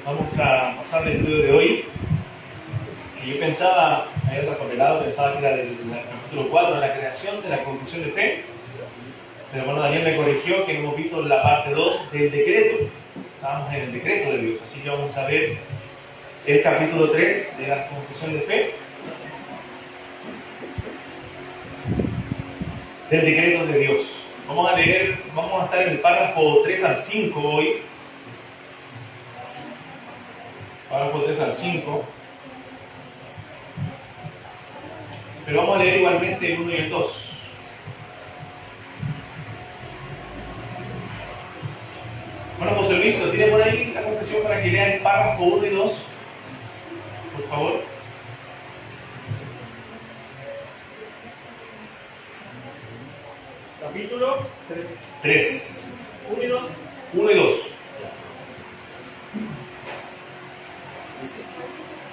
Vamos a pasar el estudio de hoy. Y yo pensaba, ayer recopilado, pensaba que era del capítulo 4 de la creación, de la confesión de fe. Pero bueno, Daniel me corrigió que hemos visto la parte 2 del decreto. Estábamos en el decreto de Dios. Así que vamos a ver el capítulo 3 de la confesión de fe. Del decreto de Dios. Vamos a leer, vamos a estar en el párrafo 3 al 5 hoy. Párrafo 3 al 5. Pero vamos a leer igualmente el 1 y el 2. Bueno, José Luis, ¿lo tiene por ahí la confesión para que lean el párrafo 1 y 2? Por favor. Capítulo 3. 1 y 2. 1 y 2.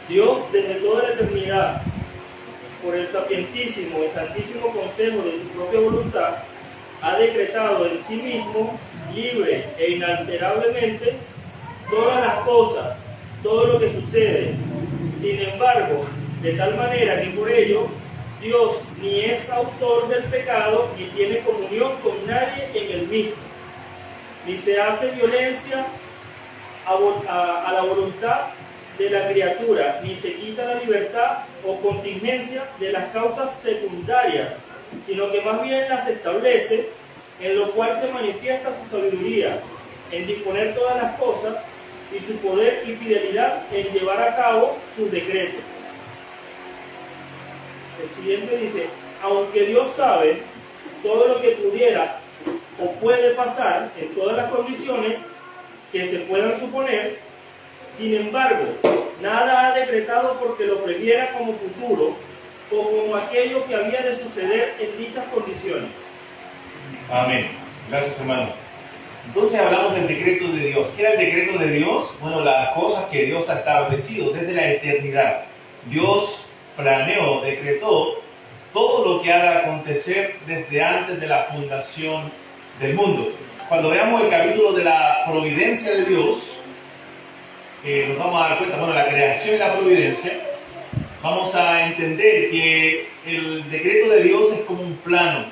Dios, desde toda la eternidad, por el sapientísimo y santísimo consejo de su propia voluntad, ha decretado en sí mismo, libre e inalterablemente, todas las cosas, todo lo que sucede. Sin embargo, de tal manera que por ello, Dios ni es autor del pecado, ni tiene comunión con nadie en el mismo, ni se hace violencia a la voluntad de la criatura, ni se quita la libertad o contingencia de las causas secundarias, sino que más bien las establece, en lo cual se manifiesta su sabiduría en disponer todas las cosas y su poder y fidelidad en llevar a cabo sus decretos. El siguiente dice: aunque Dios sabe todo lo que pudiera o puede pasar en todas las condiciones que se puedan suponer, sin embargo, nada ha decretado porque lo previera como futuro o como aquello que había de suceder en dichas condiciones. Amén. Gracias, hermano. Entonces hablamos del decreto de Dios. ¿Qué era el decreto de Dios? Bueno, las cosas que Dios ha establecido desde la eternidad. Dios planeó, decretó todo lo que ha de acontecer desde antes de la fundación del mundo. Cuando veamos el capítulo de la providencia de Dios, nos vamos a dar cuenta, bueno, la creación y la providencia, vamos a entender que el decreto de Dios es como un plano.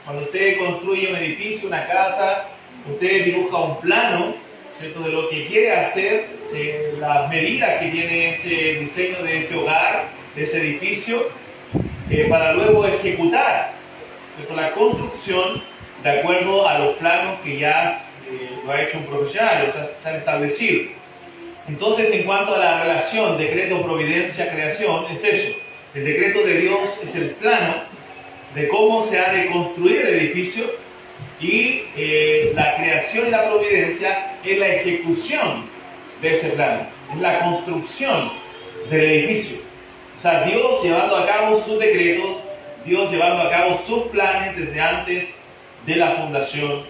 Cuando usted construye un edificio, una casa, usted dibuja un plano, ¿cierto?, de lo que quiere hacer, de las medidas que tiene ese diseño de ese hogar, de ese edificio, para luego ejecutar, ¿cierto?, la construcción de acuerdo a los planos que ya lo ha hecho un profesional, o sea, se han establecido. Entonces, en cuanto a la relación decreto, providencia, creación, es eso. El decreto de Dios es el plano de cómo se ha de construir el edificio, y la creación y la providencia es la ejecución de ese plano, es la construcción del edificio. O sea, Dios llevando a cabo sus decretos, Dios llevando a cabo sus planes desde antes de la fundación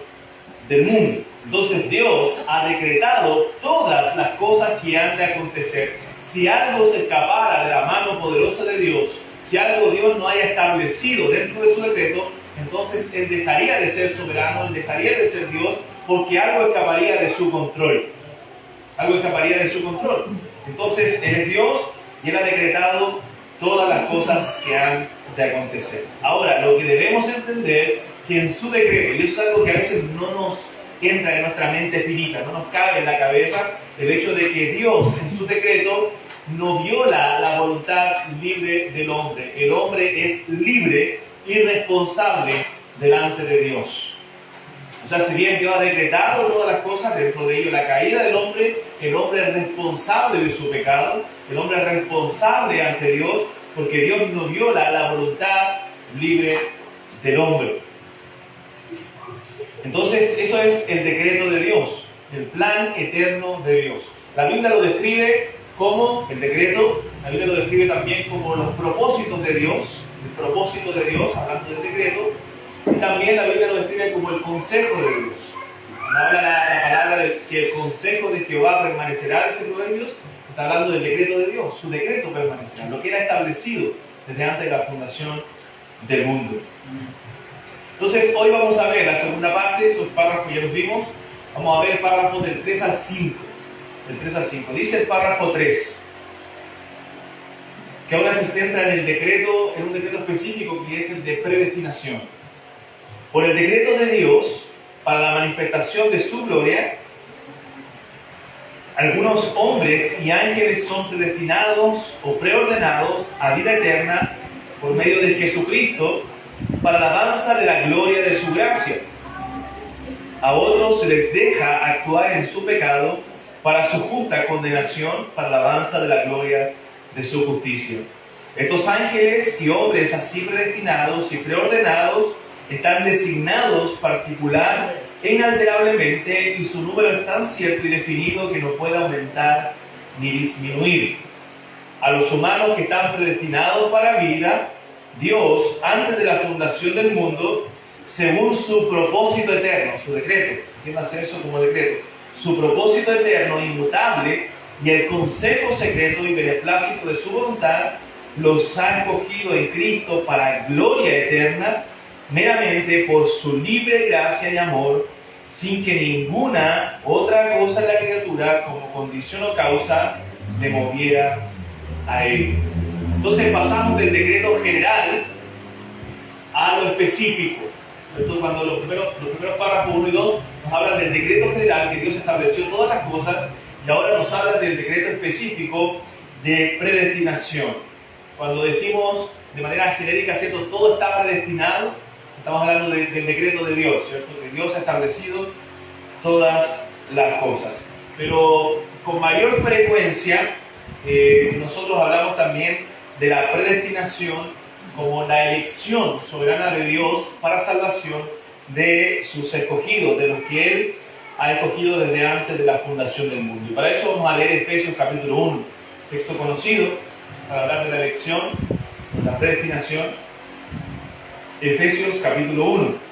del mundo. Entonces Dios ha decretado todas las cosas que han de acontecer. Si algo se escapara de la mano poderosa de Dios, si algo Dios no haya establecido dentro de su decreto, entonces Él dejaría de ser soberano, Él dejaría de ser Dios, porque algo escaparía de su control. Algo escaparía de su control. Entonces Él es Dios y Él ha decretado todas las cosas que han de acontecer. Ahora, lo que debemos entender que en su decreto, y eso es algo que a veces no nos entra en nuestra mente finita, no nos cabe en la cabeza, el hecho de que Dios en su decreto no viola la voluntad libre del hombre. El hombre es libre y responsable delante de Dios. O sea, si bien Dios ha decretado todas las cosas, dentro de ello la caída del hombre, el hombre es responsable de su pecado, el hombre es responsable ante Dios, porque Dios no viola la voluntad libre del hombre. Entonces, eso es el decreto de Dios, el plan eterno de Dios. La Biblia lo describe como el decreto, la Biblia lo describe también como los propósitos de Dios, el propósito de Dios, hablando del decreto, y también la Biblia lo describe como el consejo de Dios. Cuando habla la palabra de que el consejo de Jehová permanecerá, dice Proverbios, está hablando del decreto de Dios, su decreto permanecerá, lo que era establecido desde antes de la fundación del mundo. Entonces, hoy vamos a ver la segunda parte, esos párrafos ya los vimos. Vamos a ver párrafos del 3 al 5. del 3 al 5. Dice el párrafo 3, que ahora se centra en el decreto, en un decreto específico que es el de predestinación. Por el decreto de Dios, para la manifestación de su gloria, algunos hombres y ángeles son predestinados o preordenados a vida eterna por medio de Jesucristo para la alabanza de la gloria de su gracia. A otros se les deja actuar en su pecado para su justa condenación, para la alabanza de la gloria de su justicia. Estos ángeles y hombres así predestinados y preordenados están designados particular e inalterablemente, y su número es tan cierto y definido que no puede aumentar ni disminuir. A los humanos que están predestinados para vida, Dios, antes de la fundación del mundo, según su propósito eterno, su decreto, ¿quién va a hacer eso como decreto? Su propósito eterno, inmutable, y el consejo secreto y beneplácito de su voluntad, los ha escogido en Cristo para gloria eterna, meramente por su libre gracia y amor, sin que ninguna otra cosa en la criatura, como condición o causa, le moviera a él. Entonces pasamos del decreto general a lo específico. Entonces, cuando los primeros párrafos 1 y 2 nos hablan del decreto general, que Dios estableció todas las cosas, y ahora nos hablan del decreto específico de predestinación. Cuando decimos de manera genérica, ¿cierto?, todo está predestinado, estamos hablando del decreto de Dios, ¿cierto?, que Dios ha establecido todas las cosas. Pero con mayor frecuencia, nosotros hablamos también de la predestinación como la elección soberana de Dios para salvación de sus escogidos, de los que Él ha escogido desde antes de la fundación del mundo. Y para eso vamos a leer Efesios capítulo 1, texto conocido, para hablar de la elección, la predestinación. Efesios capítulo 1.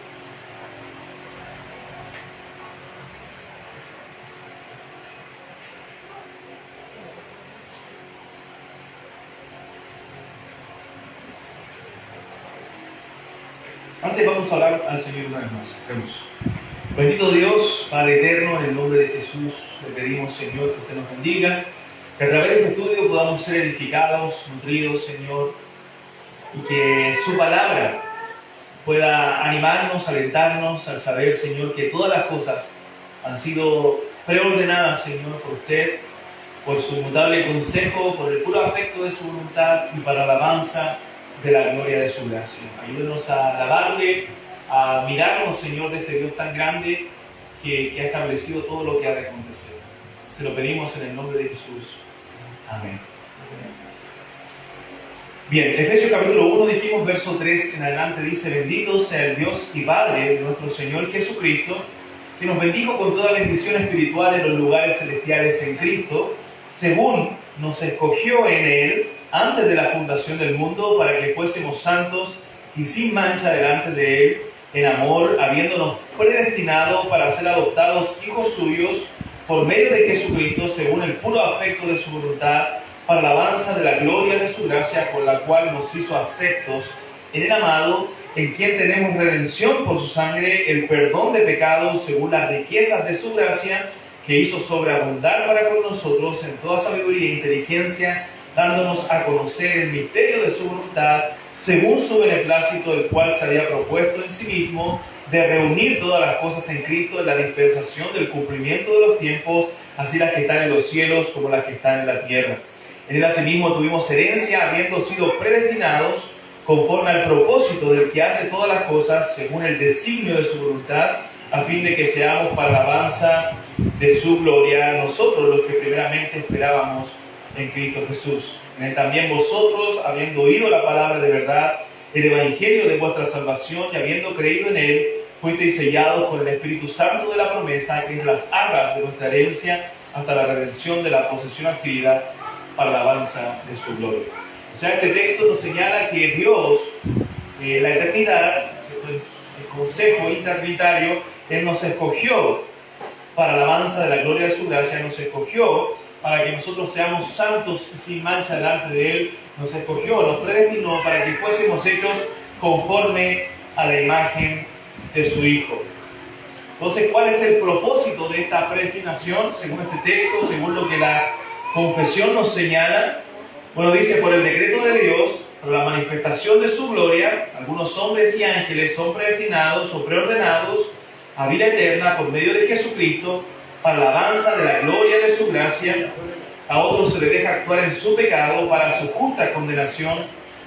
Antes vamos a hablar al Señor una vez más. Vemos. Bendito Dios, Padre eterno, en el nombre de Jesús le pedimos, Señor, que usted nos bendiga, que a través de este estudio podamos ser edificados, nutridos, Señor, y que su palabra pueda animarnos, alentarnos al saber, Señor, que todas las cosas han sido preordenadas, Señor, por usted, por su inmutable consejo, por el puro afecto de su voluntad y para la alabanza de la gloria de su gracia. Ayúdenos a alabarle, a mirarnos, Señor, de ese Dios tan grande que ha establecido todo lo que ha de acontecer. Se lo pedimos en el nombre de Jesús. Amén. Bien, Efesios capítulo 1 dijimos, verso 3 en adelante dice: bendito sea el Dios y Padre de nuestro Señor Jesucristo, que nos bendijo con toda bendición espiritual en los lugares celestiales en Cristo, según nos escogió en Él antes de la fundación del mundo, para que fuésemos santos y sin mancha delante de Él, en amor, habiéndonos predestinado para ser adoptados hijos suyos por medio de Jesucristo, según el puro afecto de su voluntad, para la alabanza de la gloria de su gracia, con la cual nos hizo aceptos en el amado, en quien tenemos redención por su sangre, el perdón de pecados, según las riquezas de su gracia, que hizo sobreabundar para con nosotros en toda sabiduría e inteligencia, dándonos a conocer el misterio de su voluntad, según su beneplácito, el cual se había propuesto en sí mismo, de reunir todas las cosas en Cristo en la dispensación del cumplimiento de los tiempos, así las que están en los cielos como las que están en la tierra. En él asimismo tuvimos herencia, habiendo sido predestinados conforme al propósito del que hace todas las cosas, según el designio de su voluntad, a fin de que seamos para la alabanza de su gloria, nosotros los que primeramente esperábamos en Cristo Jesús. En él también vosotros, habiendo oído la palabra de verdad, el evangelio de vuestra salvación, y habiendo creído en él, fuisteis sellados con el Espíritu Santo de la promesa, que es las arras de nuestra herencia, hasta la redención de la posesión adquirida para la alabanza de su gloria. O sea, este texto nos señala que Dios, la eternidad, el consejo intratrinitario, Él nos escogió para la alabanza de la gloria de su gracia, nos escogió para que nosotros seamos santos y sin mancha delante de Él, nos escogió, nos predestinó para que fuésemos hechos conforme a la imagen de su Hijo. Entonces, ¿cuál es el propósito de esta predestinación? Según este texto, según lo que la confesión nos señala. Bueno, dice, por el decreto de Dios, por la manifestación de su gloria, algunos hombres y ángeles son predestinados o preordenados a vida eterna por medio de Jesucristo, para la alabanza de la gloria de su gracia. A otros se les deja actuar en su pecado para su justa condenación,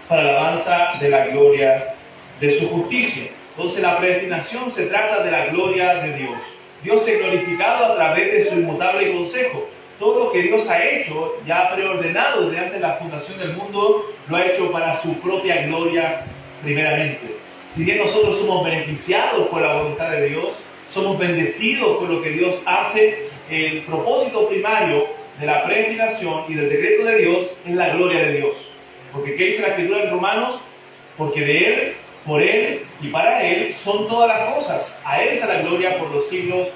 para la alabanza de la gloria de su justicia. Entonces la predestinación se trata de la gloria de Dios. Dios es glorificado a través de su inmutable consejo. Todo lo que Dios ha hecho, ya ha preordenado desde antes de la fundación del mundo, lo ha hecho para su propia gloria primeramente. Si bien nosotros somos beneficiados por la voluntad de Dios, somos bendecidos por lo que Dios hace, el propósito primario de la predestinación y del decreto de Dios es la gloria de Dios. Porque ¿qué dice la Escritura en Romanos? Porque de Él, por Él y para Él son todas las cosas. A Él es la gloria por los siglos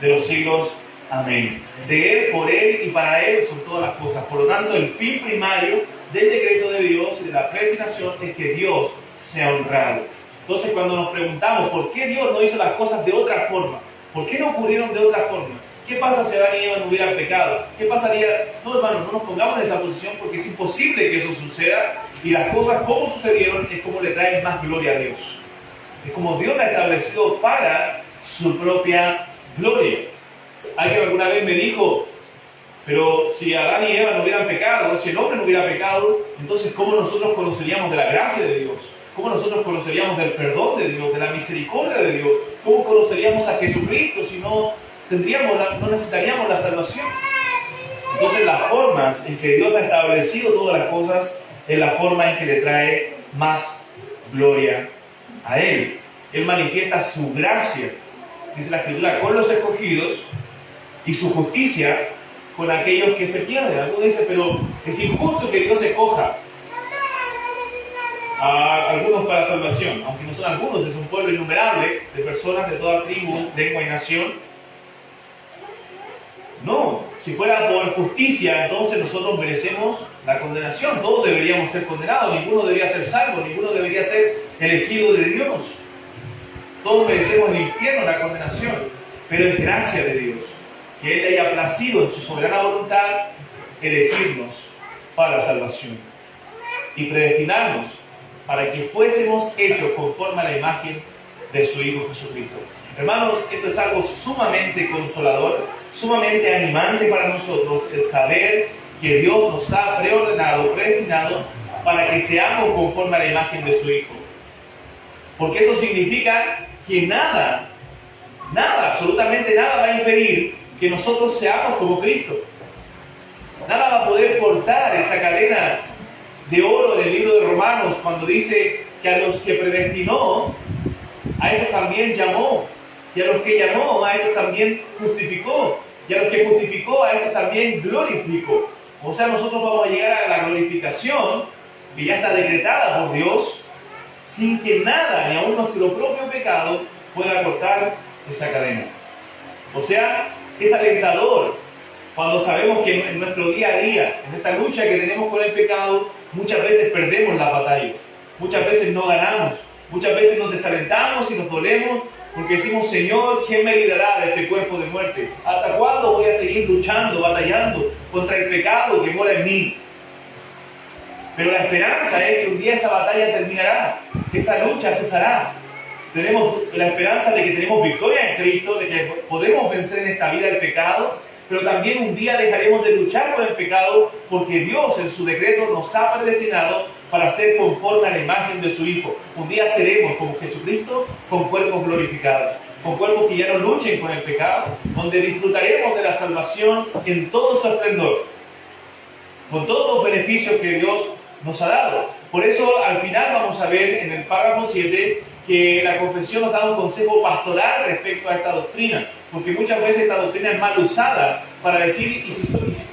de los siglos. Amén. De Él, por Él y para Él son todas las cosas. Por lo tanto, el fin primario del decreto de Dios y de la predestinación es que Dios sea honrado. Entonces, cuando nos preguntamos por qué Dios no hizo las cosas de otra forma, por qué no ocurrieron de otra forma, ¿qué pasa si Adán y Eva no hubieran pecado? ¿Qué pasaría? No, hermanos, no nos pongamos en esa posición porque es imposible que eso suceda, y las cosas como sucedieron es como le traen más gloria a Dios. Es como Dios la ha establecido para su propia gloria. Alguien alguna vez me dijo, pero si Adán y Eva no hubieran pecado, si el hombre no hubiera pecado, entonces ¿cómo nosotros conoceríamos de la gracia de Dios? ¿Cómo nosotros conoceríamos del perdón de Dios, de la misericordia de Dios? ¿Cómo conoceríamos a Jesucristo si no necesitaríamos la salvación? Entonces las formas en que Dios ha establecido todas las cosas es la forma en que le trae más gloria a Él. Él manifiesta su gracia, dice la Escritura, con los escogidos, y su justicia con aquellos que se pierden. Algunos dicen, pero es injusto que Dios escoja a algunos para salvación, aunque no son algunos, es un pueblo innumerable de personas de toda tribu, lengua y nación. No, si fuera por justicia, entonces nosotros merecemos la condenación. Todos deberíamos ser condenados, ninguno debería ser salvo, ninguno debería ser elegido de Dios. Todos merecemos el infierno, la condenación, pero es gracia de Dios que Él haya placido en su soberana voluntad elegirnos para la salvación y predestinarnos para que fuésemos hechos conforme a la imagen de su Hijo Jesucristo. Hermanos, esto es algo sumamente consolador, sumamente animante para nosotros, el saber que Dios nos ha preordenado, predestinado, para que seamos conforme a la imagen de su Hijo. Porque eso significa que nada, absolutamente nada va a impedir que nosotros seamos como Cristo. Nada va a poder cortar esa cadena de oro del libro de Romanos cuando dice que a los que predestinó, a ellos también llamó, y a los que llamó, a ellos también justificó, y a los que justificó, a ellos también glorificó. O sea, nosotros vamos a llegar a la glorificación que ya está decretada por Dios, sin que nada, ni aun nuestro propio pecado, pueda cortar esa cadena. O sea, es alentador cuando sabemos que en nuestro día a día, en esta lucha que tenemos con el pecado, muchas veces perdemos las batallas, muchas veces no ganamos, muchas veces nos desalentamos y nos dolemos porque decimos, Señor, ¿quién me librará de este cuerpo de muerte? ¿Hasta cuándo voy a seguir luchando, batallando contra el pecado que mora en mí? Pero la esperanza es que un día esa batalla terminará, que esa lucha cesará. Tenemos la esperanza de que tenemos victoria en Cristo, de que podemos vencer en esta vida el pecado, pero también un día dejaremos de luchar con el pecado porque Dios en su decreto nos ha predestinado para ser conforme a la imagen de su Hijo. Un día seremos como Jesucristo con cuerpos glorificados, con cuerpos que ya no luchen con el pecado, donde disfrutaremos de la salvación en todo su esplendor, con todos los beneficios que Dios nos ha dado. Por eso al final vamos a ver en el párrafo 7 que la confesión nos da un consejo pastoral respecto a esta doctrina, porque muchas veces esta doctrina es mal usada para decir,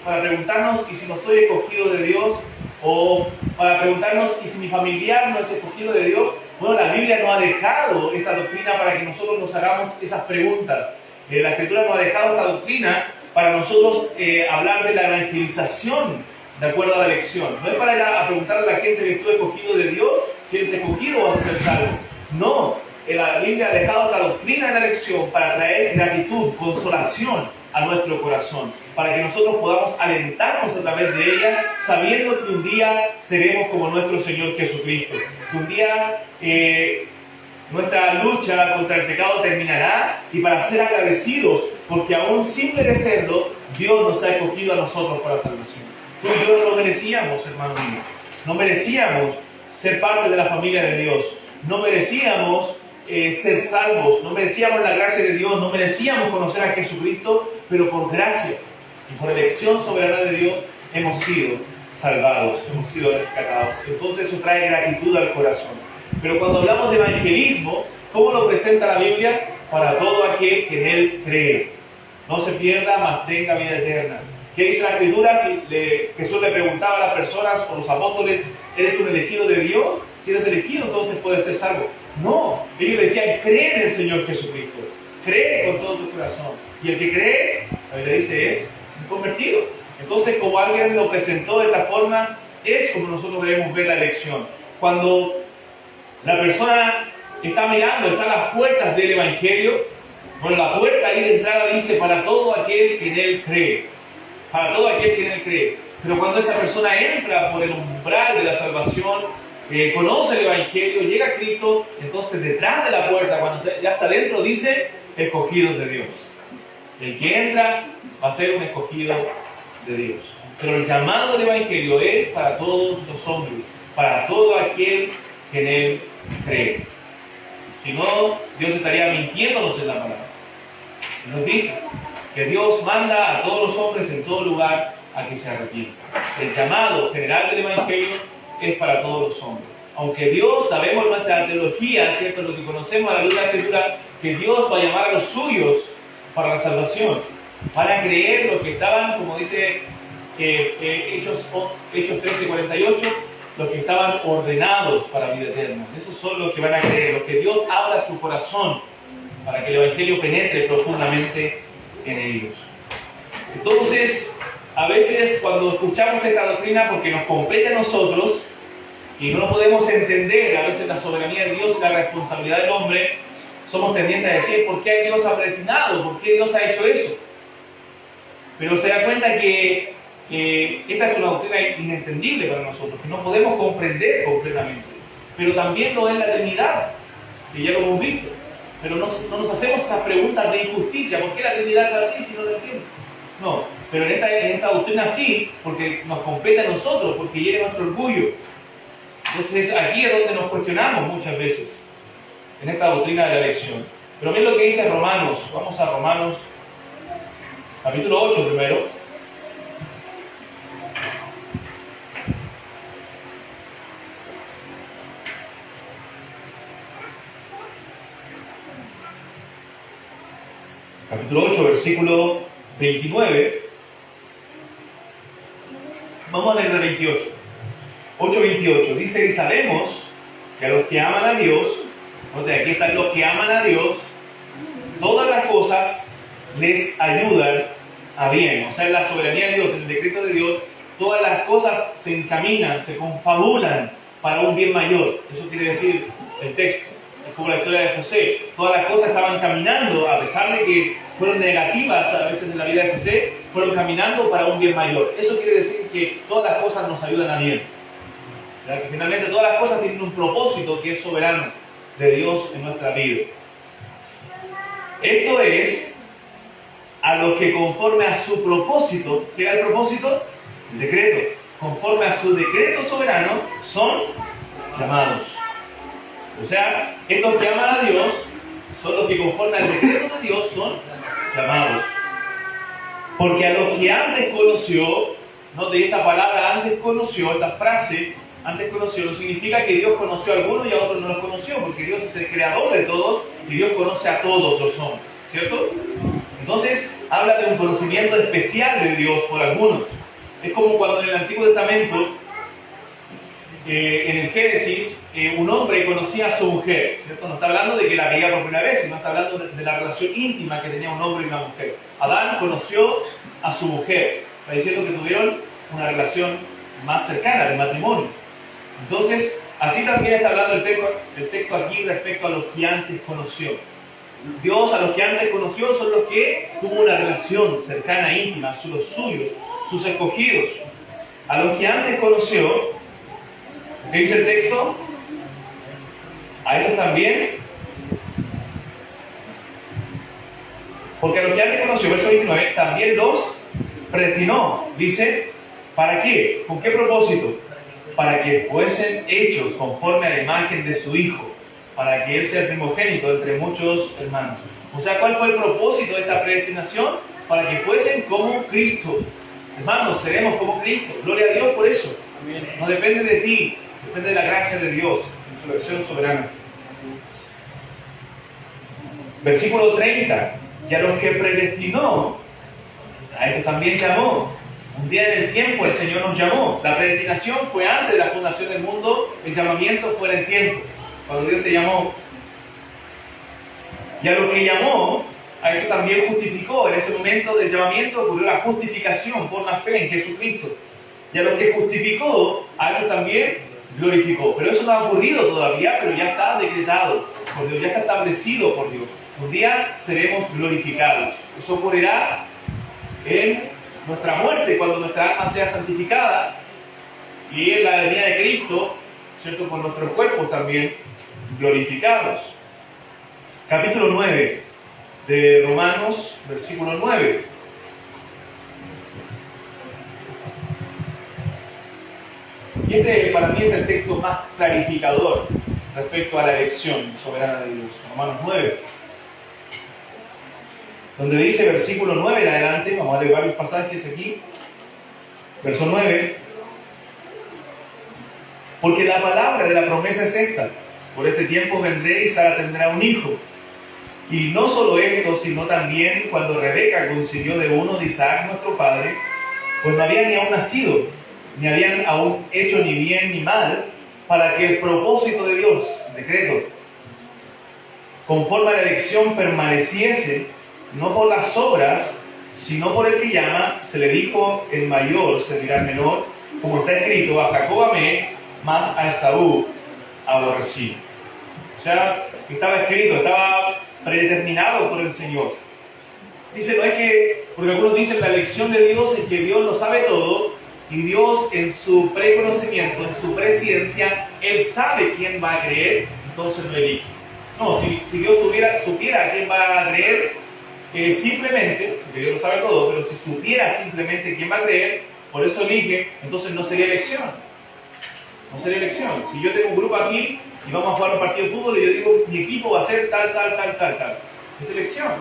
para preguntarnos, ¿y si no soy escogido de Dios? O para preguntarnos, ¿y si mi familiar no es escogido de Dios? Bueno, la Biblia no ha dejado esta doctrina para que nosotros nos hagamos esas preguntas. La Escritura nos ha dejado esta doctrina para nosotros hablar de la evangelización de acuerdo a la elección. No es para ir a preguntarle a la gente que tú eres escogido de Dios, si eres escogido vas a ser salvo. No, la Biblia ha dejado esta doctrina en la lección para traer gratitud, consolación a nuestro corazón, para que nosotros podamos alentarnos a través de ella, sabiendo que un día seremos como nuestro Señor Jesucristo, que un día nuestra lucha contra el pecado terminará, y para ser agradecidos, porque aún sin merecerlo, Dios nos ha escogido a nosotros para la salvación. Tú y yo no lo merecíamos, hermano mío. No merecíamos ser parte de la familia de Dios. No merecíamos ser salvos. No merecíamos la gracia de Dios. No merecíamos conocer a Jesucristo, pero por gracia y por elección soberana de Dios hemos sido salvados, hemos sido rescatados. Entonces eso trae gratitud al corazón. Pero cuando hablamos de evangelismo, ¿cómo lo presenta la Biblia? Para todo aquel que en Él cree. No se pierda, mas tenga vida eterna. ¿Qué dice la Escritura? Jesús le preguntaba a las personas, o los apóstoles, ¿eres un elegido de Dios? Si eres elegido, entonces puedes ser salvo. No, ellos le decían, cree en el Señor Jesucristo. Cree con todo tu corazón. Y el que cree, la Biblia dice, es un convertido. Entonces, como alguien lo presentó de esta forma, es como nosotros debemos ver la elección. Cuando la persona está mirando, está a las puertas del Evangelio, bueno, la puerta ahí de entrada dice, para todo aquel que en Él cree. Para todo aquel que en Él cree. Pero cuando esa persona entra por el umbral de la salvación, conoce el Evangelio, llega a Cristo, entonces detrás de la puerta, cuando ya está dentro, dice, escogidos de Dios. El que entra va a ser un escogido de Dios. Pero el llamado del Evangelio es para todos los hombres, para todo aquel que en Él cree. Si no, Dios estaría mintiéndonos en la palabra. Nos dice que Dios manda a todos los hombres en todo lugar a que se arrepientan. El llamado general del Evangelio es para todos los hombres. Aunque Dios, sabemos en nuestra teología, ¿cierto? Lo que conocemos a la luz de la Escritura, que Dios va a llamar a los suyos para la salvación. Van a creer los que estaban, como dice Hechos 13:48, los que estaban ordenados para vida eterna. Esos son los que van a creer, los que Dios abra su corazón para que el Evangelio penetre profundamente en ellos. Entonces, a veces cuando escuchamos esta doctrina, porque nos compete a nosotros y no lo podemos entender, a veces la soberanía de Dios y la responsabilidad del hombre, somos tendientes a decir, ¿por qué Dios ha predestinado? ¿Por qué Dios ha hecho eso? Pero se da cuenta que esta es una doctrina inentendible para nosotros, que no podemos comprender completamente. Pero también lo es la Trinidad, que ya lo hemos visto. Pero no nos hacemos esas preguntas de injusticia. ¿Por qué la Trinidad es así si no lo entiendo? No, pero en esta doctrina sí, porque nos compete a nosotros, porque hiere nuestro orgullo. Entonces aquí es donde nos cuestionamos muchas veces, en esta doctrina de la elección. Pero miren lo que dice Romanos. Vamos a Romanos, capítulo 8 primero. Capítulo 8, versículo 29. Vamos a leer el 28. 8:28. Dice, y sabemos que a los que aman a Dios, aquí están los que aman a Dios, todas las cosas les ayudan a bien. O sea, en la soberanía de Dios, en el decreto de Dios, todas las cosas se encaminan, se confabulan para un bien mayor. Eso quiere decir el texto. Es como la historia de José. Todas las cosas estaban caminando, a pesar de que fueron negativas a veces en la vida de José, fueron caminando para un bien mayor. Eso quiere decir que todas las cosas nos ayudan a bien. ¿Verdad? Que finalmente todas las cosas tienen un propósito que es soberano de Dios en nuestra vida. Esto es a los que conforme a su propósito, ¿qué era el propósito? El decreto. Conforme a su decreto soberano son llamados. O sea, estos que aman a Dios son los que conforme al decreto de Dios son llamados. Porque a los que antes conoció, note esta palabra antes conoció, esta frase antes conoció, no significa que Dios conoció a algunos y a otros no los conoció, porque Dios es el creador de todos y Dios conoce a todos los hombres, ¿cierto? Entonces, habla de un conocimiento especial de Dios por algunos. Es como cuando en el Antiguo Testamento, en el Génesis, un hombre conocía a su mujer, ¿cierto? No está hablando de que la veía por primera vez, sino está hablando de la relación íntima que tenía un hombre y una mujer. Adán conoció a su mujer, está diciendo que tuvieron una relación más cercana, de matrimonio. Entonces, Así también está hablando el texto aquí respecto a los que antes conoció. Dios a los que antes conoció son los que tuvo una relación cercana, íntima, son los suyos, sus escogidos. A los que antes conoció, ¿qué dice el texto? A ellos también. Porque a los que antes conoció, verso 29, también los predestinó. Dice, ¿para qué? ¿Con qué propósito? Para que fuesen hechos conforme a la imagen de su Hijo, para que Él sea el primogénito entre muchos hermanos. O sea, ¿cuál fue el propósito de esta predestinación? Para que fuesen como Cristo. Hermanos, seremos como Cristo. Gloria a Dios por eso. No depende de ti, depende de la gracia de Dios, en su elección soberana. Versículo 30. Y a los que predestinó, a estos también llamó. Un día en el tiempo el Señor nos llamó. La predestinación fue antes de la fundación del mundo, el llamamiento fue en el tiempo, cuando Dios te llamó. Y a los que llamó, a estos también justificó. En ese momento del llamamiento ocurrió la justificación por la fe en Jesucristo. Y a los que justificó, a estos también glorificó. Pero eso no ha ocurrido todavía, pero ya está decretado por Dios, ya está establecido por Dios. Un día seremos glorificados. Eso ocurrirá en nuestra muerte, cuando nuestra alma sea santificada, y en la venida de Cristo, ¿cierto? Con nuestros cuerpos también glorificados. Capítulo 9 de Romanos, versículo 9. Y este para mí es el texto más clarificador respecto a la elección soberana de Dios. Romanos 9. Donde dice versículo 9 en adelante, vamos a leer varios pasajes aquí. Verso 9. Porque la palabra de la promesa es esta: por este tiempo vendré y Sara tendrá un hijo. Y no solo esto, sino también cuando Rebeca concibió de uno de Isaac nuestro padre, pues no había ni aún nacido, ni habían aún hecho ni bien ni mal, para que el propósito de Dios, decreto, conforme a la elección permaneciese, no por las obras, sino por el que llama. Se le dijo: el mayor servirá al menor, como está escrito: a Jacob amé, mas a Esaú aborrecí. O sea, estaba escrito, estaba predeterminado por el Señor. Dice, no es que, porque algunos dicen la elección de Dios es que Dios lo sabe todo, y Dios en su preconocimiento, en su presciencia, Él sabe quién va a creer, entonces lo elige. No, si Dios supiera quién va a creer, simplemente, porque Dios lo sabe todo, pero si supiera simplemente quién va a creer, por eso elige, entonces no sería elección. No sería elección. Si yo tengo un grupo aquí y vamos a jugar un partido de fútbol y yo digo, mi equipo va a ser tal. Es elección.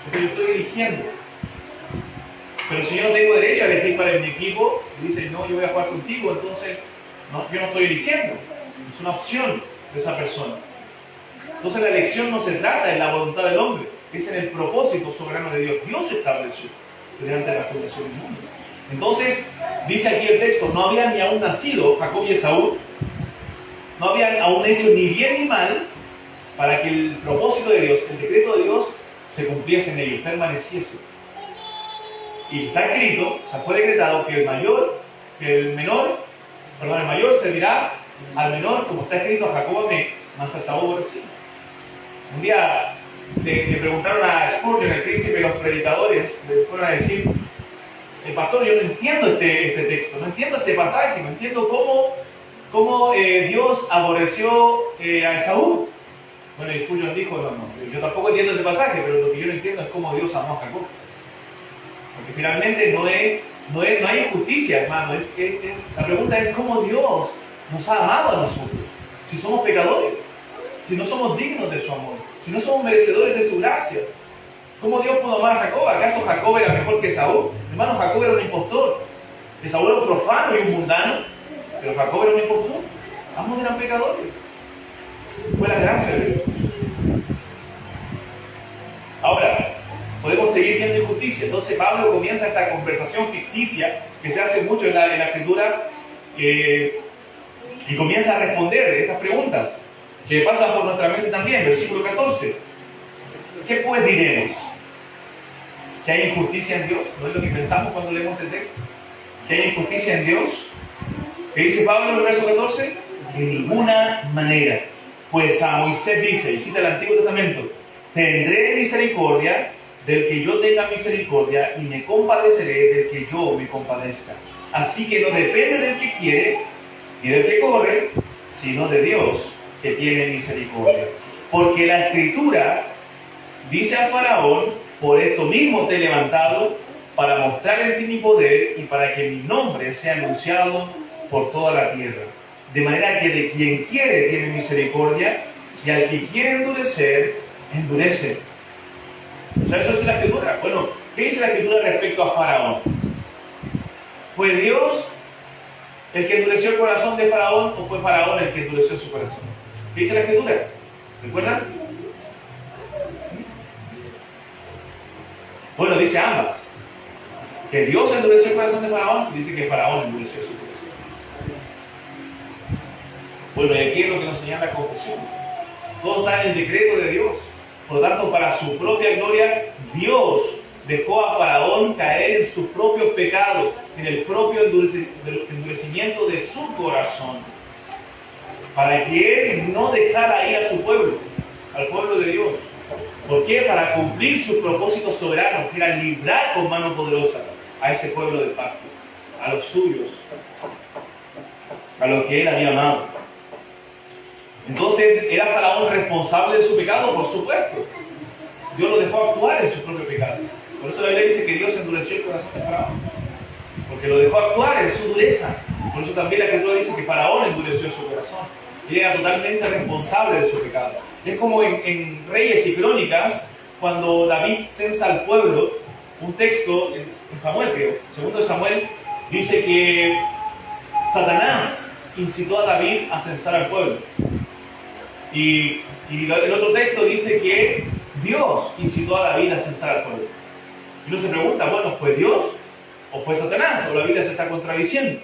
Porque yo estoy eligiendo. Pero si yo no tengo derecho a elegir para mi equipo, y dice, no, yo voy a jugar contigo, entonces yo no estoy eligiendo. Es una opción de esa persona. Entonces la elección no se trata de la voluntad del hombre, es en el propósito soberano de Dios. Dios estableció delante de la fundación del mundo. Entonces, dice aquí el texto, no habían ni aún nacido Jacob y Esaú, no habían aún hecho ni bien ni mal, para que el propósito de Dios, el decreto de Dios, se cumpliese en ellos, permaneciese. Y está escrito, o sea, fue decretado que el mayor servirá al menor, como está escrito: a Jacob amé, mas a Esaú aborrecí. Un día le preguntaron a Spurgeon, el príncipe de los predicadores, le fueron a decir: pastor, yo no entiendo este texto, no entiendo este pasaje, no entiendo cómo Dios aborreció a Esaú. Bueno, y Spurgeon dijo: no, yo tampoco entiendo ese pasaje, pero lo que yo no entiendo es cómo Dios amó a Jacob. Porque finalmente no hay injusticia, hermano. La pregunta es cómo Dios nos ha amado a nosotros, si somos pecadores, si no somos dignos de su amor, si no somos merecedores de su gracia. ¿Cómo Dios pudo amar a Jacob? ¿Acaso Jacob era mejor que Esaú? Hermano, Jacob era un impostor. Esaú era un profano y un mundano, pero Jacob era un impostor. Ambos eran pecadores. Fue la gracia de Dios. Ahora, podemos seguir viendo injusticia. Entonces Pablo comienza esta conversación ficticia que se hace mucho en la escritura, y comienza a responder estas preguntas que pasan por nuestra mente también. Versículo 14. ¿Qué pues diremos? ¿Que hay injusticia en Dios? ¿No es lo que pensamos cuando leemos el texto? ¿Que hay injusticia en Dios? ¿Qué dice Pablo en el verso 14? en ninguna manera. Pues a Moisés dice, y cita el Antiguo Testamento, tendré misericordia del que yo tenga misericordia y me compadeceré del que yo me compadezca. Así que no depende del que quiere y del que corre, sino de Dios que tiene misericordia. Porque la Escritura dice a Faraón, por esto mismo te he levantado, para mostrar en ti mi poder y para que mi nombre sea anunciado por toda la tierra. De manera que de quien quiere tiene misericordia y al que quiere endurecer, endurece. O sea, eso es la Escritura. Bueno, ¿qué dice la Escritura respecto a Faraón? ¿Fue Dios el que endureció el corazón de Faraón o fue Faraón el que endureció su corazón? ¿Qué dice la Escritura? ¿Recuerdan? Bueno, dice ambas. Que Dios endureció el corazón de Faraón y dice que Faraón endureció su corazón. Bueno, y aquí es lo que nos señala la confesión. Todo está en el decreto de Dios. Por lo tanto, para su propia gloria, Dios dejó a Faraón caer en sus propios pecados, en el propio endurecimiento de su corazón, para que él no dejara ir a su pueblo, al pueblo de Dios. ¿Por qué? Para cumplir sus propósitos soberanos, que era librar con mano poderosa a ese pueblo de pacto, a los suyos, a los que él había amado. Entonces, ¿era Faraón responsable de su pecado? Por supuesto. Dios lo dejó actuar en su propio pecado. Por eso la Biblia dice que Dios endureció el corazón de Faraón, porque lo dejó actuar en su dureza. Por eso también la Escritura dice que Faraón endureció su corazón. Él era totalmente responsable de su pecado. Es como en Reyes y Crónicas, cuando David censa al pueblo, un texto en Samuel, creo, segundo de Samuel, dice que Satanás incitó a David a censar al pueblo. Y el otro texto dice que Dios incitó a David a censar al pueblo. Y uno se pregunta, bueno, ¿fue Dios o fue Satanás? ¿O la Biblia se está contradiciendo?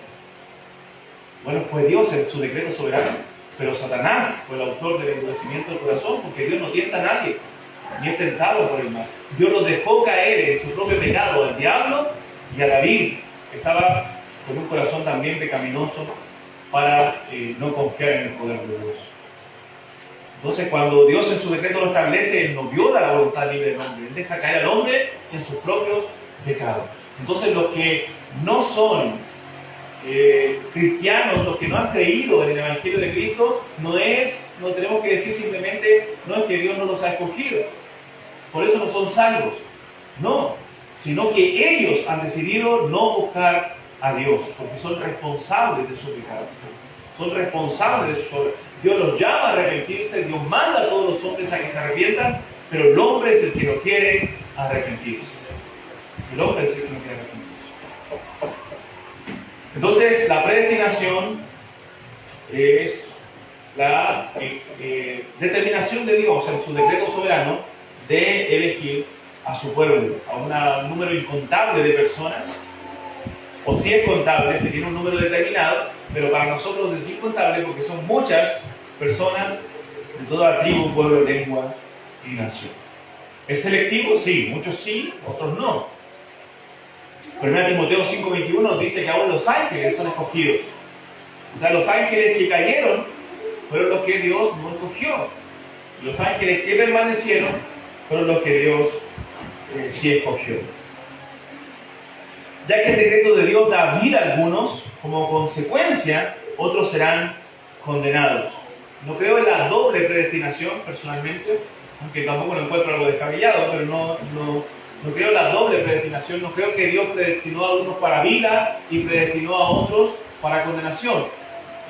Bueno, fue Dios en su decreto soberano, pero Satanás fue el autor del endurecimiento del corazón, porque Dios no tienta a nadie, ni es tentado por el mal. Dios lo dejó caer en su propio pecado al diablo y a David, que estaba con un corazón también pecaminoso, para no confiar en el poder de Dios. Entonces, cuando Dios en su decreto lo establece, Él no viola la voluntad libre del hombre, Él deja caer al hombre en sus propios pecados. Entonces, los que no son cristianos, los que no han creído en el Evangelio de Cristo, no tenemos que decir simplemente, no es que Dios no los ha escogido, por eso no son salvos. No, sino que ellos han decidido no buscar a Dios, porque son responsables de su pecado, son responsables de sus obras. Dios los llama a arrepentirse, Dios manda a todos los hombres a que se arrepientan, pero el hombre es el que no quiere arrepentirse. El hombre es el que no quiere arrepentirse. Entonces, la predestinación es la determinación de Dios en su decreto soberano de elegir a su pueblo, a un número incontable de personas, o si es contable, se tiene un número determinado, pero para nosotros es incontable porque son muchas personas de toda tribu, pueblo, lengua y nación. ¿Es selectivo? Sí, muchos sí, otros no. 1 Timoteo 5:21 nos dice que aún los ángeles son escogidos. O sea, los ángeles que cayeron fueron los que Dios no escogió. Los ángeles que permanecieron fueron los que Dios sí escogió. Ya que el decreto de Dios da vida a algunos, como consecuencia, otros serán condenados. No creo en la doble predestinación, personalmente, aunque tampoco lo encuentro algo descabellado, pero no creo en la doble predestinación. No creo que Dios predestinó a algunos para vida y predestinó a otros para condenación.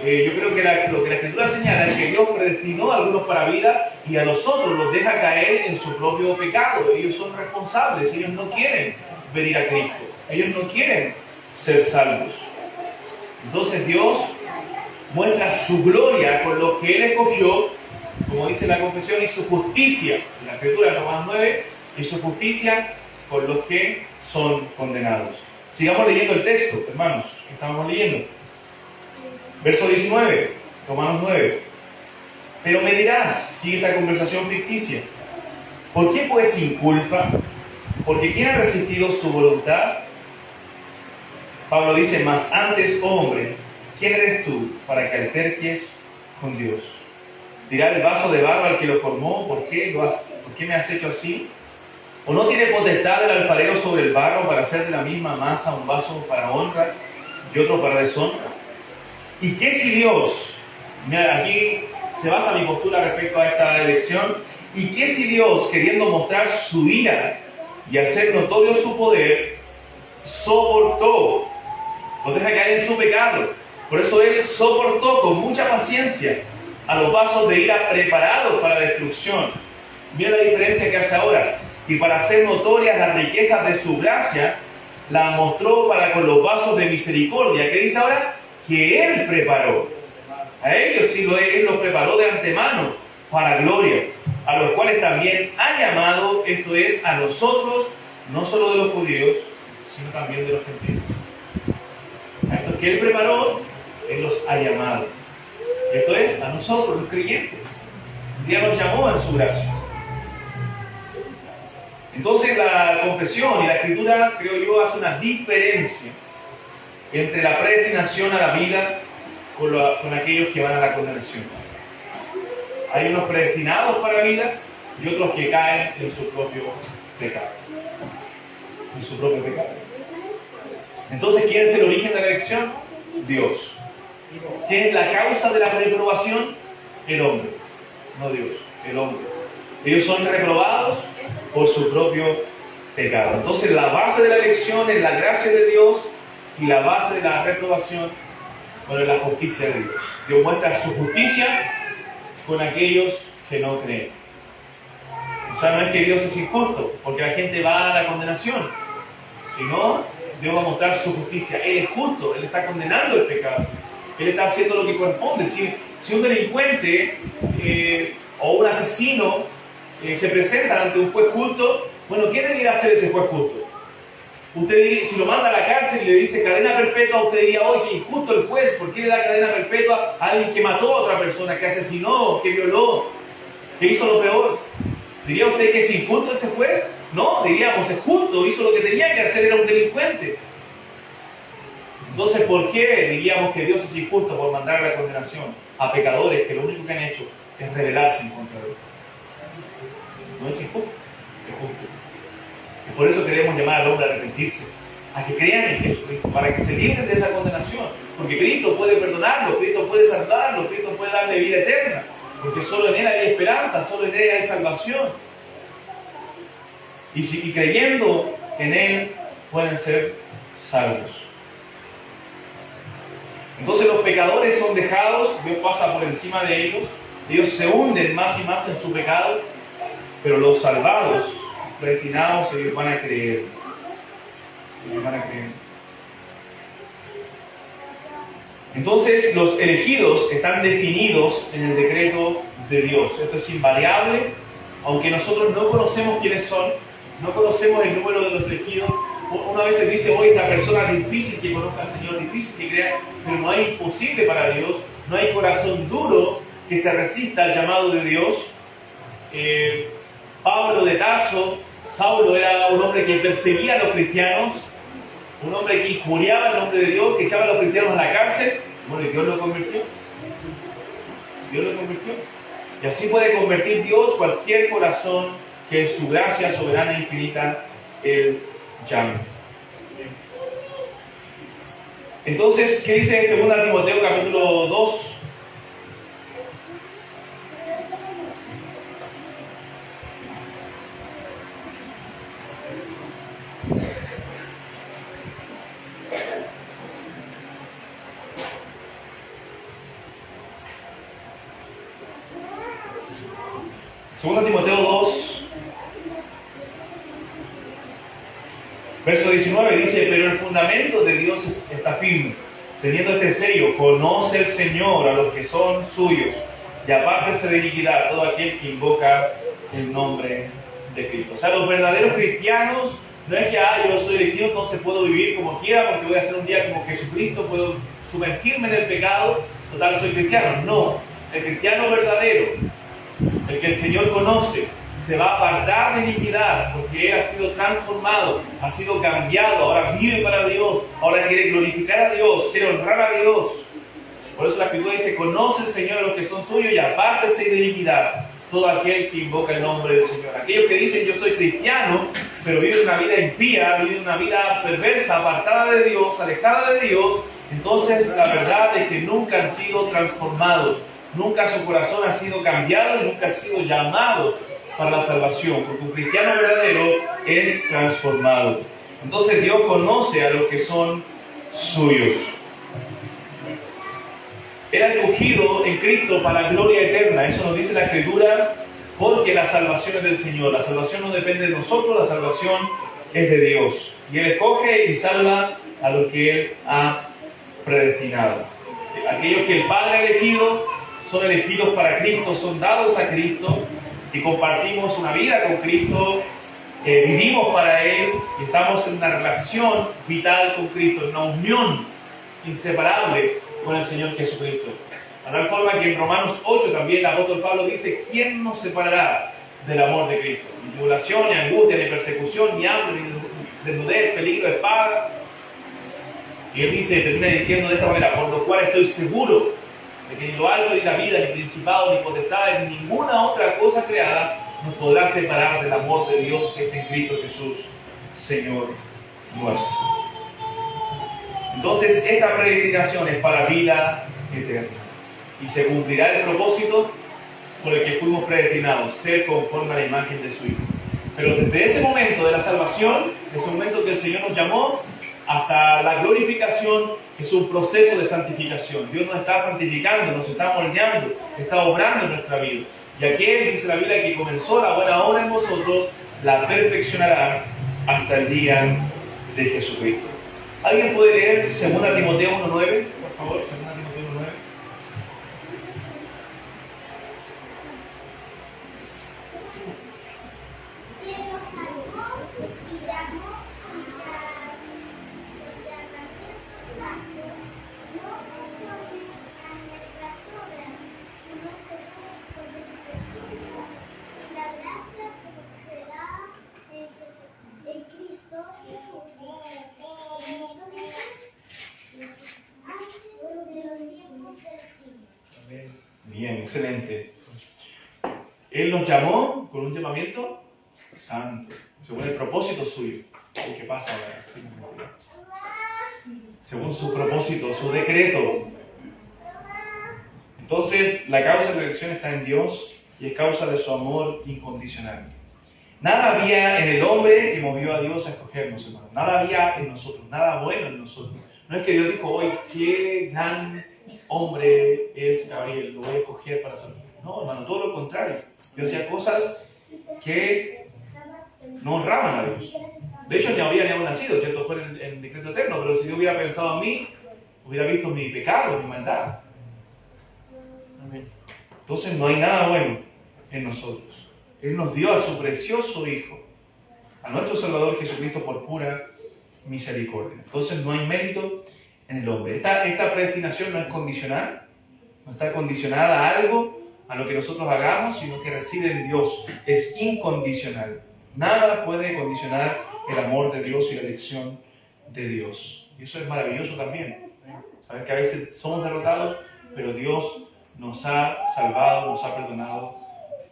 Yo creo que lo que la Escritura señala es que Dios predestinó a algunos para vida y a los otros los deja caer en su propio pecado. Ellos son responsables, ellos no quieren venir a Cristo, ellos no quieren ser salvos. Entonces Dios muestra su gloria con los que Él escogió, como dice la confesión, y su justicia, en la Escritura de Romanos 9, y su justicia con los que son condenados. Sigamos leyendo el texto, hermanos, que estamos leyendo. Verso 19, Romanos 9. Pero me dirás, sigue esta conversación ficticia, ¿por qué pues sin culpa? Porque ¿quién ha resistido su voluntad? Pablo dice, mas antes, oh hombre, ¿quién eres tú para que alterques con Dios. Dirá el vaso de barro al que lo formó, ¿por qué me has hecho así? ¿O no tiene potestad el alfarero sobre el barro para hacer de la misma masa un vaso para honra y otro para deshonra? ¿Y qué si Dios, mira, aquí se basa mi postura respecto a esta elección, y qué si Dios, queriendo mostrar su ira y hacer notorio su poder, soportó, los deja caer en su pecado? Por eso Él soportó con mucha paciencia a los vasos de ira preparados para la destrucción. Mira la diferencia que hace ahora. Y para hacer notorias las riquezas de su gracia, la mostró para con los vasos de misericordia. ¿Qué dice ahora? Que Él preparó. A ellos sí, Él los preparó de antemano para gloria, a los cuales también ha llamado, esto es, a nosotros, no solo de los judíos, sino también de los gentiles. A estos que Él preparó, Él los ha llamado. Esto es, a nosotros, los creyentes. Un día nos llamó en su gracia. Entonces la confesión y la escritura, creo yo, hace una diferencia entre la predestinación a la vida con aquellos que van a la condenación. Hay unos predestinados para la vida y otros que caen en su propio pecado. En su propio pecado. Entonces, ¿quién es el origen de la elección? Dios. ¿Quién es la causa de la reprobación? El hombre. No Dios, el hombre. Ellos son reprobados por su propio pecado. Entonces, la base de la elección es la gracia de Dios y la base de la reprobación es la justicia de Dios. Dios muestra su justicia con aquellos que no creen. O sea, no es que Dios es injusto, porque la gente va a la condenación, sino Dios va a mostrar su justicia. Él es justo, Él está condenando el pecado. Él está haciendo lo que corresponde. Si un delincuente o un asesino se presentan ante un juez justo, bueno, ¿qué debería hacer ese juez justo? Usted diría, si lo manda a la cárcel y le dice cadena perpetua, usted diría, oye, qué injusto el juez, ¿por qué le da cadena perpetua a alguien que mató a otra persona, que asesinó, que violó, que hizo lo peor? ¿Diría usted que es injusto ese juez? No, diríamos, es justo, hizo lo que tenía que hacer, era un delincuente. Entonces, ¿por qué diríamos que Dios es injusto por mandar la condenación a pecadores que lo único que han hecho es rebelarse en contra de Dios? No es injusto, es justo. Y por eso queremos llamar al hombre a arrepentirse, a que crean en Jesucristo, para que se libren de esa condenación. Porque Cristo puede perdonarlo, Cristo puede salvarlo, Cristo puede darle vida eterna. Porque solo en Él hay esperanza, solo en Él hay salvación. Y creyendo en Él pueden ser salvos. Entonces los pecadores son dejados, Dios pasa por encima de ellos se hunden más y más en su pecado, pero los salvados, predestinados, ellos van a creer. Ellos van a creer. Entonces los elegidos están definidos en el decreto de Dios. Esto es invariable, aunque nosotros no conocemos quiénes son, no conocemos el número de los elegidos. Una vez se dice, hoy esta persona es difícil que conozca al Señor, difícil que crea, pero no hay imposible para Dios, no hay corazón duro que se resista al llamado de Dios. Pablo de Tarso, Saulo, era un hombre que perseguía a los cristianos, un hombre que injuriaba el nombre de Dios, que echaba a los cristianos a la cárcel. Bueno, y Dios lo convirtió. Dios lo convirtió. Y así puede convertir Dios cualquier corazón que en su gracia soberana e infinita Él llame. Entonces, ¿qué dice 2 Timoteo capítulo 2? Segunda Timoteo 2, verso 19 dice, pero el fundamento de Dios está firme, teniendo este sello, conoce el Señor a los que son suyos, y apártese de iniquidad todo aquel que invoca el nombre de Cristo. O sea, los verdaderos cristianos no es que yo soy elegido, entonces puedo vivir como quiera, porque voy a hacer un día como Jesucristo, puedo sumergirme en el pecado, total soy cristiano. No, el cristiano verdadero, el que el Señor conoce, se va a apartar de iniquidad porque Él ha sido transformado, ha sido cambiado, ahora vive para Dios, ahora quiere glorificar a Dios, quiere honrar a Dios. Por eso la Escritura dice, conoce el Señor a los que son suyos y apártese de iniquidad todo aquel que invoca el nombre del Señor. Aquellos que dicen yo soy cristiano, pero viven una vida impía, viven una vida perversa, apartada de Dios, alejada de Dios, entonces la verdad es que nunca han sido transformados, nunca su corazón ha sido cambiado y nunca han sido llamados para la salvación, porque un cristiano verdadero es transformado. Entonces Dios conoce a los que son suyos. Era escogido en Cristo para gloria eterna, eso nos dice la Escritura, porque la salvación es del Señor. La salvación no depende de nosotros, la salvación es de Dios. Y Él escoge y salva a los que Él ha predestinado. Aquellos que el Padre ha elegido son elegidos para Cristo, son dados a Cristo y compartimos una vida con Cristo, vivimos para Él y estamos en una relación vital con Cristo, en una unión inseparable con el Señor Jesucristo. De tal forma que en Romanos 8 también el apóstol Pablo dice, ¿quién nos separará del amor de Cristo? Ni tribulación, ni angustia, ni persecución, ni hambre, ni desnudez, peligro de espada. Y él dice, termina diciendo de esta manera, por lo cual estoy seguro de que ni lo alto, ni la vida, ni principados, ni potestades, ni ninguna otra cosa creada nos podrá separar del amor de Dios que es en Cristo Jesús, Señor nuestro. Entonces, esta predestinación es para vida eterna. Y se cumplirá el propósito por el que fuimos predestinados, ser conforme a la imagen de su Hijo. Pero desde ese momento de la salvación, ese momento que el Señor nos llamó, hasta la glorificación, es un proceso de santificación. Dios nos está santificando, nos está moldeando, está obrando en nuestra vida. Y aquel, dice la Biblia, que comenzó la buena obra en vosotros, la perfeccionará hasta el día de Jesucristo. ¿Alguien puede leer 2 Timoteo 1:9? Por favor, 2 Timoteo 1:9. Bien, excelente. Él nos llamó con un llamamiento santo, según el propósito suyo. ¿Qué pasa ahora? Según su propósito, su decreto. Entonces, la causa de la elección está en Dios y es causa de su amor incondicional. Nada había en el hombre que movió a Dios a escogernos, hermano. Nada había en nosotros, nada bueno en nosotros. No es que Dios dijo hoy, qué gran hombre es Gabriel, lo voy a escoger para ser. No, hermano, todo lo contrario. Dios hacía cosas que no honraban a Dios. De hecho, ni habría nacido, ¿cierto? Fue el decreto eterno, pero si Dios hubiera pensado en mí, hubiera visto mi pecado, mi maldad. Entonces no hay nada bueno en nosotros. Él nos dio a su precioso Hijo, a nuestro Salvador Jesucristo por pura misericordia. Entonces no hay mérito en el hombre. Esta predestinación no es condicional, no está condicionada a algo, a lo que nosotros hagamos, sino que reside en Dios. Es incondicional. Nada puede condicionar el amor de Dios y la elección de Dios. Y eso es maravilloso también. Saber que a veces somos derrotados, pero Dios nos ha salvado, nos ha perdonado,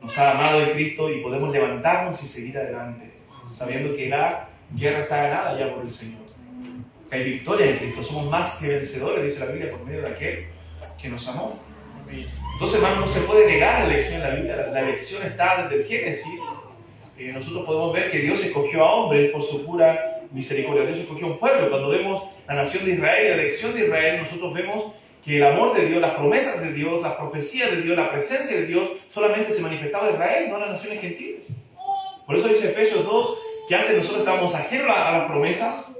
nos ha amado en Cristo y podemos levantarnos y seguir adelante, sabiendo que la guerra está ganada ya por el Señor. Que hay victoria en Cristo, somos más que vencedores, dice la Biblia, por medio de aquel que nos amó. Entonces, hermano, no se puede negar la elección en la Biblia. La elección está desde el Génesis. Nosotros podemos ver que Dios escogió a hombres por su pura misericordia. Dios escogió a un pueblo. Cuando vemos la nación de Israel, la elección de Israel, nosotros vemos que el amor de Dios, las promesas de Dios, las profecías de Dios, la presencia de Dios solamente se manifestaba en Israel, no en las naciones gentiles. Por eso dice Efesios 2 que antes nosotros estábamos ajenos a las promesas,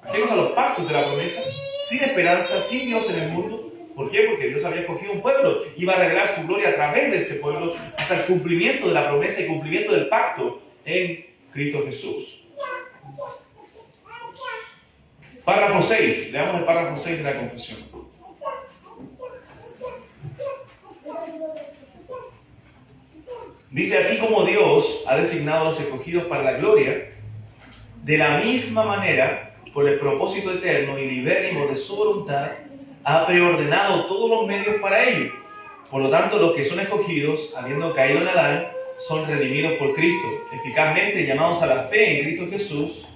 ajenos a los pactos de la promesa, sin esperanza, sin Dios en el mundo. ¿Por qué? Porque Dios había escogido un pueblo, iba a revelar su gloria a través de ese pueblo hasta el cumplimiento de la promesa y cumplimiento del pacto en Cristo Jesús. Párrafo 6, leamos el párrafo 6 de la confesión. Dice, así como Dios ha designado a los escogidos para la gloria, de la misma manera, por el propósito eterno y libérrimo de su voluntad, ha preordenado todos los medios para ello. Por lo tanto, los que son escogidos, habiendo caído en Adán, son redimidos por Cristo, eficazmente llamados a la fe en Cristo Jesús,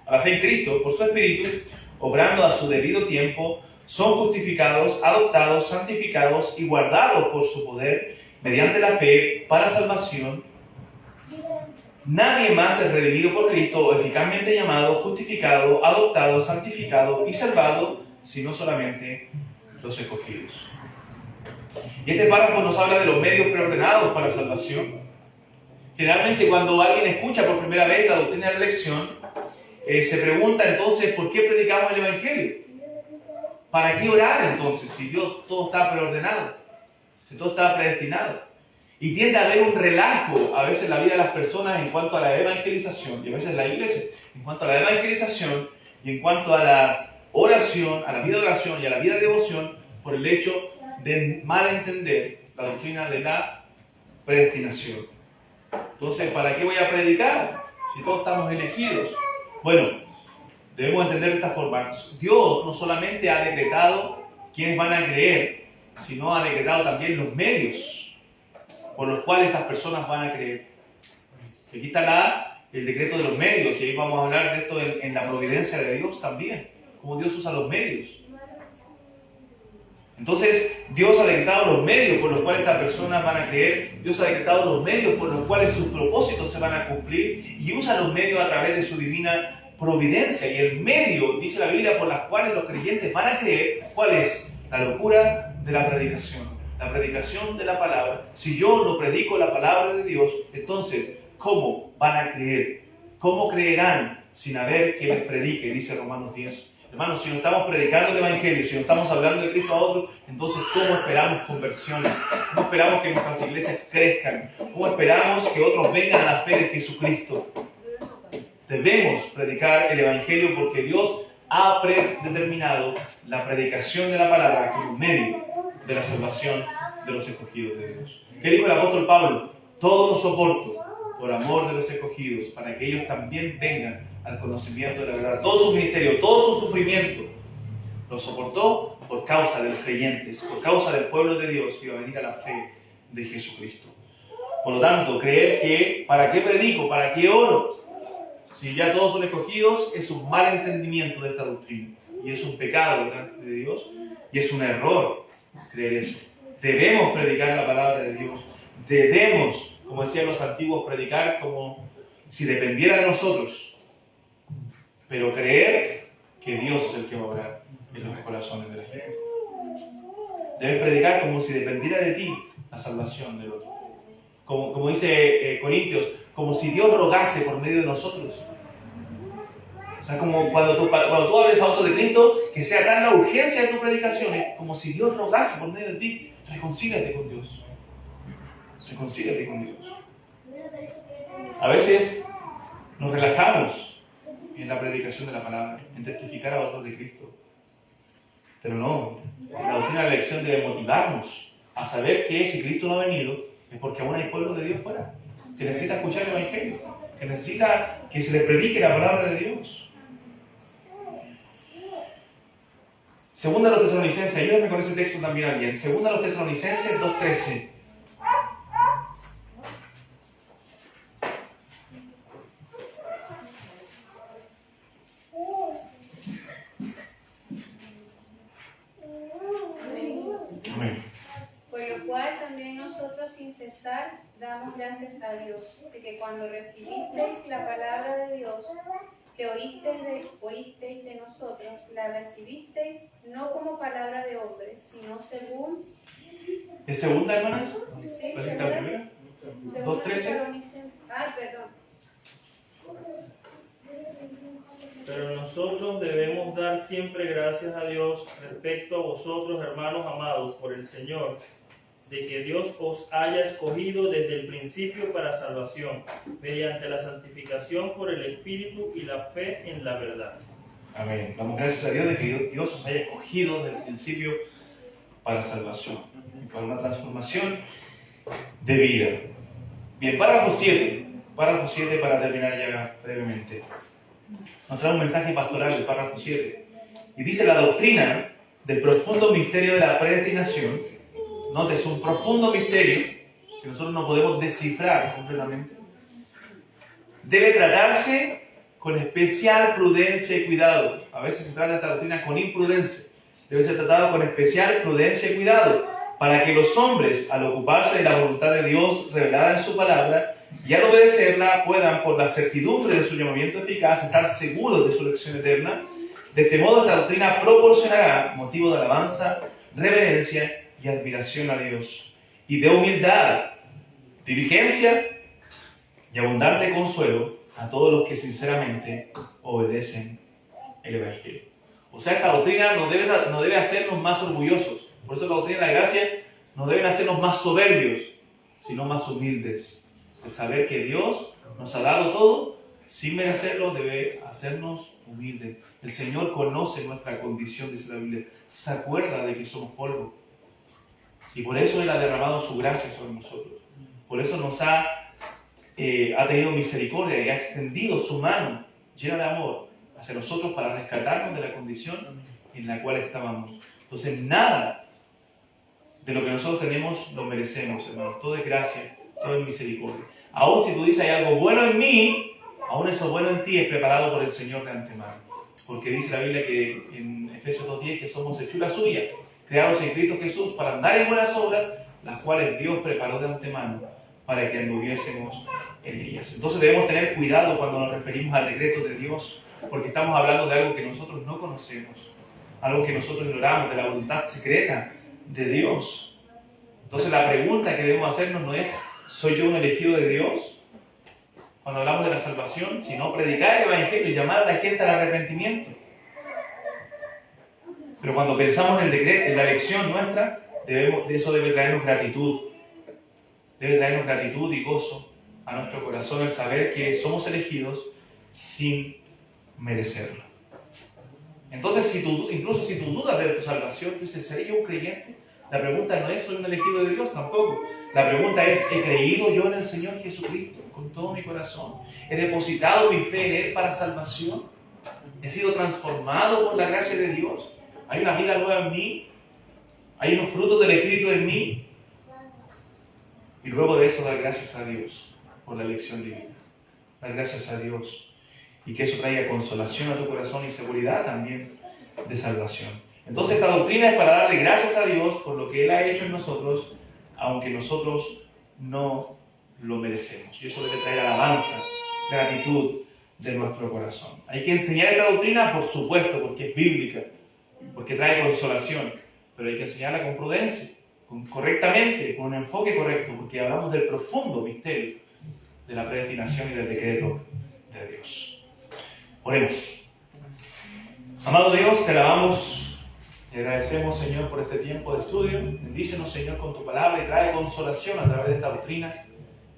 a la fe en Cristo, por su Espíritu, obrando a su debido tiempo, son justificados, adoptados, santificados y guardados por su poder, mediante la fe, para salvación. Nadie más es redimido por Cristo, eficazmente llamado, justificado, adoptado, santificado y salvado, sino solamente los escogidos. Y este párrafo nos habla de los medios preordenados para la salvación. Generalmente cuando alguien escucha por primera vez la doctrina de la elección, se pregunta entonces, ¿por qué predicamos el Evangelio? ¿Para qué orar entonces si Dios todo está preordenado? Si todo está predestinado. Y tiende a haber un relajo a veces en la vida de las personas en cuanto a la evangelización, y a veces en la iglesia, en cuanto a la evangelización y en cuanto a la oración, a la vida de oración y a la vida de devoción, por el hecho de malentender la doctrina de la predestinación. Entonces, ¿para qué voy a predicar si todos estamos elegidos? Bueno, debemos entender de esta forma. Dios no solamente ha decretado quiénes van a creer, sino ha decretado también los medios por los cuales esas personas van a creer. Aquí está el decreto de los medios, y ahí vamos a hablar de esto en la providencia de Dios también, cómo Dios usa los medios. Entonces, Dios ha decretado los medios por los cuales estas personas van a creer, Dios ha decretado los medios por los cuales sus propósitos se van a cumplir, y usa los medios a través de su divina providencia. Y el medio, dice la Biblia, por las cuales los creyentes van a creer, ¿cuál es? La locura de la predicación. La predicación de la palabra. Si yo no predico la palabra de Dios, entonces, ¿cómo van a creer? ¿Cómo creerán sin haber quien les predique? Dice Romanos 10. Hermanos, si no estamos predicando el Evangelio, si no estamos hablando de Cristo a otros, entonces ¿cómo esperamos conversiones? ¿Cómo esperamos que nuestras iglesias crezcan? ¿Cómo esperamos que otros vengan a la fe de Jesucristo? Debemos predicar el Evangelio porque Dios ha predeterminado la predicación de la palabra como medio de la salvación de los escogidos de Dios. ¿Qué dijo el apóstol Pablo? Todo lo soporto por amor de los escogidos, para que ellos también vengan al conocimiento de la verdad. Todo su ministerio, todo su sufrimiento, lo soportó por causa de los creyentes, por causa del pueblo de Dios que iba a venir a la fe de Jesucristo. Por lo tanto, creer que, ¿para qué predico? ¿Para qué oro? Si ya todos son escogidos, es un mal entendimiento de esta doctrina. Y es un pecado delante de Dios, y es un error creer eso. Debemos predicar la palabra de Dios. Debemos, como decían los antiguos, predicar como si dependiera de nosotros. Pero creer que Dios es el que va a obrar en los corazones de la gente. Debes predicar como si dependiera de ti la salvación del otro. Como dice Corintios, como si Dios rogase por medio de nosotros. O sea, como cuando tú hables a otro de Cristo, que sea tan la urgencia de tu predicación, como si Dios rogase por medio de ti, reconcíliate con Dios. Reconcíliate con Dios. A veces nos relajamos en la predicación de la palabra, en testificar a otros de Cristo. Pero no, la doctrina de la elección debe motivarnos a saber que si Cristo no ha venido, es porque aún hay pueblo de Dios fuera, que necesita escuchar el Evangelio, que necesita que se le predique la palabra de Dios. Segunda a los Tesalonicenses, ayúdame con ese texto también alguien. Segunda a los Tesalonicenses 2:13. Amén. Por lo cual también nosotros sin cesar damos gracias a Dios, de que cuando recibisteis la palabra de Dios, que oísteis de nosotros, la recibisteis no como palabra de hombres, sino según... ¿Es segunda, hermanas? Sí, ¿Parece que está la primera? 2:13. Ah, perdón. Pero nosotros debemos dar siempre gracias a Dios respecto a vosotros, hermanos amados, por el Señor, de que Dios os haya escogido desde el principio para salvación, mediante la santificación por el Espíritu y la fe en la verdad. Amén. Damos gracias a Dios de que Dios os haya escogido desde el principio para salvación, para una transformación de vida. Bien, párrafo 7 para terminar ya brevemente. Nos trae un mensaje pastoral del párrafo 7. Y dice: la doctrina del profundo misterio de la predestinación. Note, es un profundo misterio que nosotros no podemos descifrar completamente. Debe tratarse con especial prudencia y cuidado. A veces se trata esta doctrina con imprudencia. Debe ser tratado con especial prudencia y cuidado, para que los hombres, al ocuparse de la voluntad de Dios revelada en su palabra, y al obedecerla, puedan, por la certidumbre de su llamamiento eficaz, estar seguros de su elección eterna. De este modo, esta doctrina proporcionará motivo de alabanza, reverencia y admiración a Dios, y de humildad, diligencia y abundante consuelo a todos los que sinceramente obedecen el Evangelio. O sea, esta doctrina no debe hacernos más orgullosos. Por eso la doctrina de la gracia no debe hacernos más soberbios, sino más humildes. El saber que Dios nos ha dado todo, sin merecerlo, debe hacernos humildes. El Señor conoce nuestra condición, dice la Biblia. Se acuerda de que somos polvo. Y por eso Él ha derramado su gracia sobre nosotros. Por eso nos ha tenido misericordia y ha extendido su mano llena de amor hacia nosotros para rescatarnos de la condición en la cual estábamos. Entonces, nada de lo que nosotros tenemos lo merecemos, hermanos. Todo es gracia, todo es misericordia. Aún si tú dices hay algo bueno en mí, aún eso bueno en ti es preparado por el Señor de antemano. Porque dice la Biblia que en Efesios 2:10 que somos hechura suya, creados en Cristo Jesús para andar en buenas obras, las cuales Dios preparó de antemano para que anduviésemos en ellas. Entonces debemos tener cuidado cuando nos referimos al decreto de Dios, porque estamos hablando de algo que nosotros no conocemos, algo que nosotros ignoramos, de la voluntad secreta de Dios. Entonces la pregunta que debemos hacernos no es, ¿soy yo un elegido de Dios? Cuando hablamos de la salvación, sino predicar el Evangelio y llamar a la gente al arrepentimiento. Pero cuando pensamos en el decreto, en la elección nuestra, eso debe traernos gratitud. Debe traernos gratitud y gozo a nuestro corazón el saber que somos elegidos sin merecerlo. Entonces, incluso si tú dudas de tu salvación, tú dices, ¿seré yo un creyente? La pregunta no es, ¿soy un elegido de Dios? Tampoco. La pregunta es, ¿he creído yo en el Señor Jesucristo con todo mi corazón? ¿He depositado mi fe en Él para salvación? ¿He sido transformado por la gracia de Dios? ¿Hay una vida nueva en mí? ¿Hay unos frutos del Espíritu en mí? Y luego de eso, dar gracias a Dios por la elección divina. Dar gracias a Dios. Y que eso traiga consolación a tu corazón y seguridad también de salvación. Entonces esta doctrina es para darle gracias a Dios por lo que Él ha hecho en nosotros, aunque nosotros no lo merecemos. Y eso debe traer alabanza, gratitud de nuestro corazón. Hay que enseñar esta doctrina, por supuesto, porque es bíblica, porque trae consolación, pero hay que enseñarla con prudencia, correctamente, con un enfoque correcto, porque hablamos del profundo misterio de la predestinación y del decreto de Dios. Oremos. Amado Dios, te alabamos y agradecemos, Señor, por este tiempo de estudio. Bendícenos, Señor, con tu palabra y trae consolación a través de esta doctrina.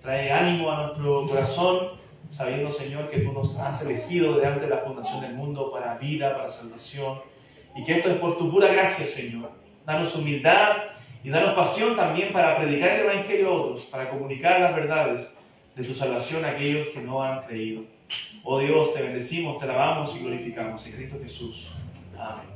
Trae ánimo a nuestro corazón, sabiendo, Señor, que tú nos has elegido delante de la fundación del mundo para vida, para salvación. Y que esto es por tu pura gracia, Señor. Danos humildad y danos pasión también para predicar el Evangelio a otros, para comunicar las verdades de tu salvación a aquellos que no han creído. Oh Dios, te bendecimos, te alabamos y glorificamos en Cristo Jesús. Amén.